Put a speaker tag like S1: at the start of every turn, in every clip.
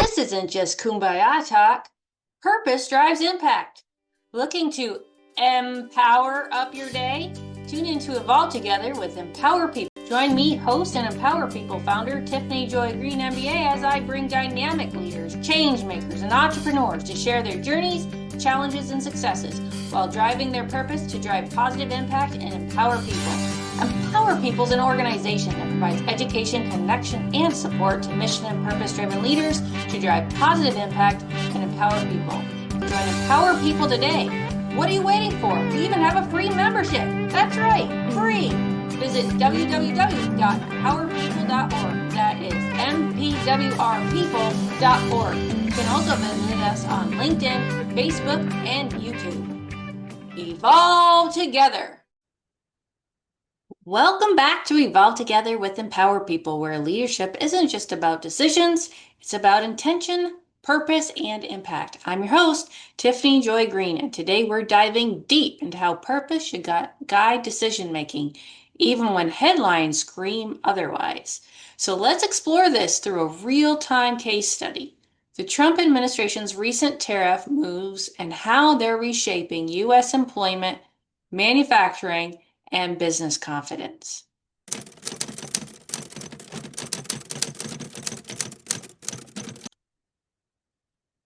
S1: This isn't just kumbaya talk. Purpose drives impact. Looking to empower up your day? Tune in to Evolve Together with Empower People. Join me, host and Empower People founder Tiffany Joy Greene, MBA, as I bring dynamic leaders, changemakers, and entrepreneurs to share their journeys, challenges, and successes while driving their purpose to drive positive impact and empower people. Empower People is an organization that provides education, connection, and support to mission and purpose-driven leaders to drive positive impact and empower people. Join Empower People today. What are you waiting for? We even have a free membership. That's right, free. Visit www.empowerpeople.org. That is MPWRPeople.org. You can also visit us on LinkedIn, Facebook, and YouTube. Evolve together. Welcome back to Evolve Together with Empower People, where leadership isn't just about decisions, it's about intention, purpose, and impact. I'm your host, Tiffany Joy Greene, and today we're diving deep into how purpose should guide decision-making, even when headlines scream otherwise. So let's explore this through a real-time case study. The Trump administration's recent tariff moves and how they're reshaping U.S. employment, manufacturing, and business confidence.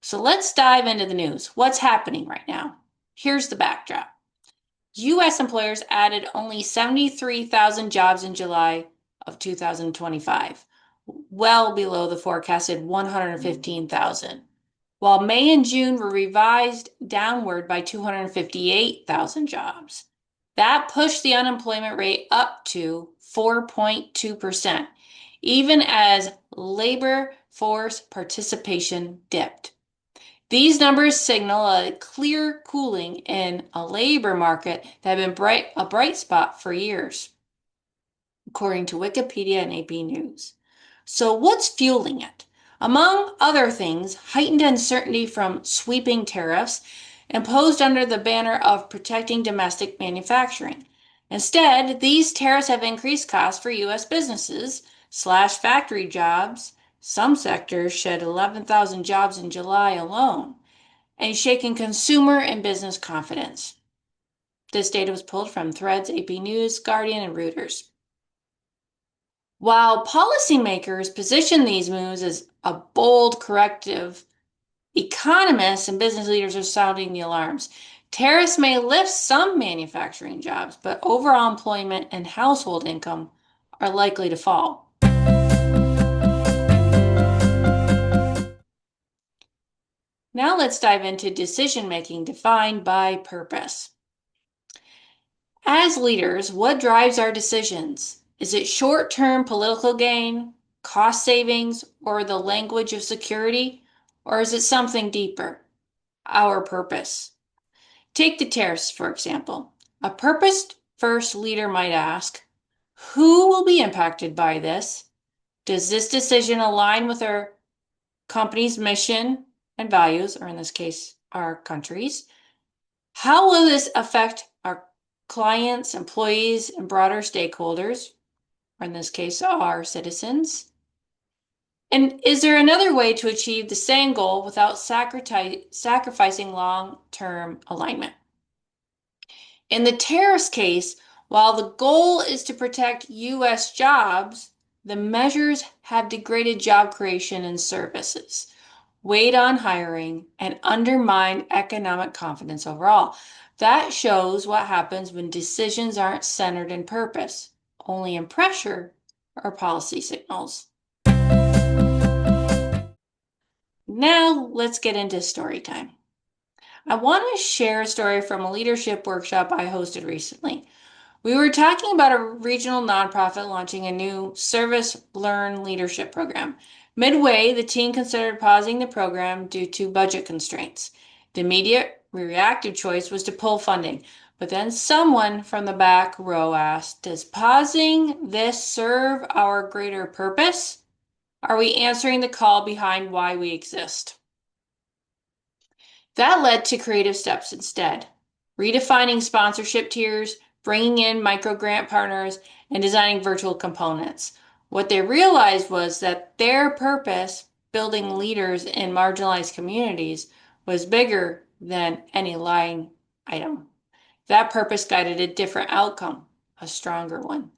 S1: So let's dive into the news. What's happening right now? Here's the backdrop. U.S. employers added only 73,000 jobs in July of 2025, well below the forecasted 115,000, while May and June were revised downward by 258,000 jobs. That pushed the unemployment rate up to 4.2%, even as labor force participation dipped. These numbers signal a clear cooling in a labor market that had been a bright spot for years, according to Wikipedia and AP News. So what's fueling it? Among other things, heightened uncertainty from sweeping tariffs imposed under the banner of protecting domestic manufacturing. Instead, these tariffs have increased costs for U.S. businesses, slashed factory jobs. Some sectors shed 11,000 jobs in July alone, and shaken consumer and business confidence. This data was pulled from Threads, AP News, Guardian, and Reuters. While policymakers position these moves as a bold corrective, economists and business leaders are sounding the alarms. Tariffs may lift some manufacturing jobs, but overall employment and household income are likely to fall. Now let's dive into decision-making defined by purpose. As leaders, what drives our decisions? Is it short-term political gain, cost savings, or the language of security? Or is it something deeper? Our purpose. Take the tariffs, for example. A purpose-first leader might ask, who will be impacted by this? Does this decision align with our company's mission and values, or in this case, our country's? How will this affect our clients, employees, and broader stakeholders, or in this case, our citizens? And is there another way to achieve the same goal without sacrificing long-term alignment? In the tariffs case, while the goal is to protect U.S. jobs, the measures have degraded job creation and services, weighed on hiring, and undermined economic confidence overall. That shows what happens when decisions aren't centered in purpose, only in pressure or policy signals. Now let's get into story time. I want to share a story from a leadership workshop I hosted recently. We were talking about a regional nonprofit launching a new Service Learn leadership program. Midway, the team considered pausing the program due to budget constraints. The immediate reactive choice was to pull funding, but then someone from the back row asked, does pausing this serve our greater purpose? Are we answering the call behind why we exist? That led to creative steps instead, redefining sponsorship tiers, bringing in micro-grant partners, and designing virtual components. What they realized was that their purpose building leaders in marginalized communities was bigger than any line item. That purpose guided a different outcome, a stronger one.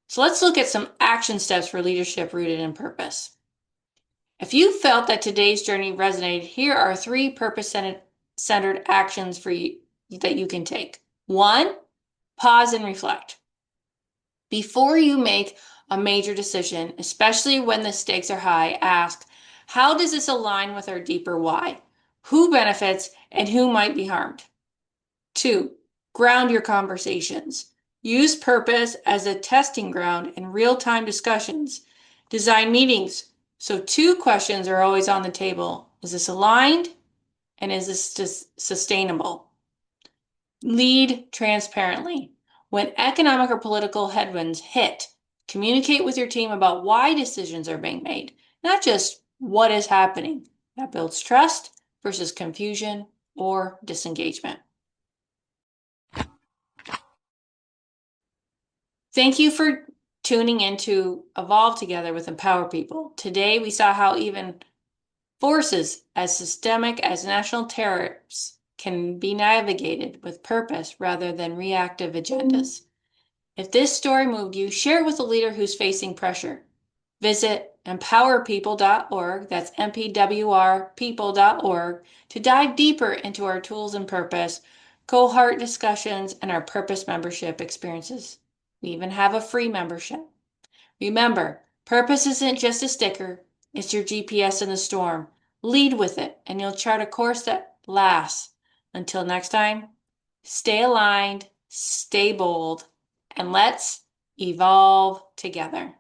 S1: So let's look at some action steps for leadership rooted in purpose. If you felt that today's journey resonated, here are 3 purpose-centered actions for you that you can take. 1, pause and reflect. Before you make a major decision, especially when the stakes are high, ask, how does this align with our deeper why? Who benefits and who might be harmed? 2, ground your conversations. Use purpose as a testing ground in real-time discussions. Design meetings so 2 questions are always on the table. Is this aligned? And is this sustainable? Lead transparently. When economic or political headwinds hit, communicate with your team about why decisions are being made, not just what is happening. That builds trust versus confusion or disengagement. Thank you for tuning in to Evolve Together with Empower People. Today we saw how even forces as systemic as national tariffs can be navigated with purpose rather than reactive agendas. If this story moved you, share it with a leader who's facing pressure. Visit MPWRPeople.org, that's MPWRPeople.org, to dive deeper into our tools and purpose, cohort discussions, and our purpose membership experiences. We even have a free membership. Remember, purpose isn't just a sticker, it's your GPS in the storm. Lead with it, and you'll chart a course that lasts. Until next time, stay aligned, stay bold, and let's evolve together.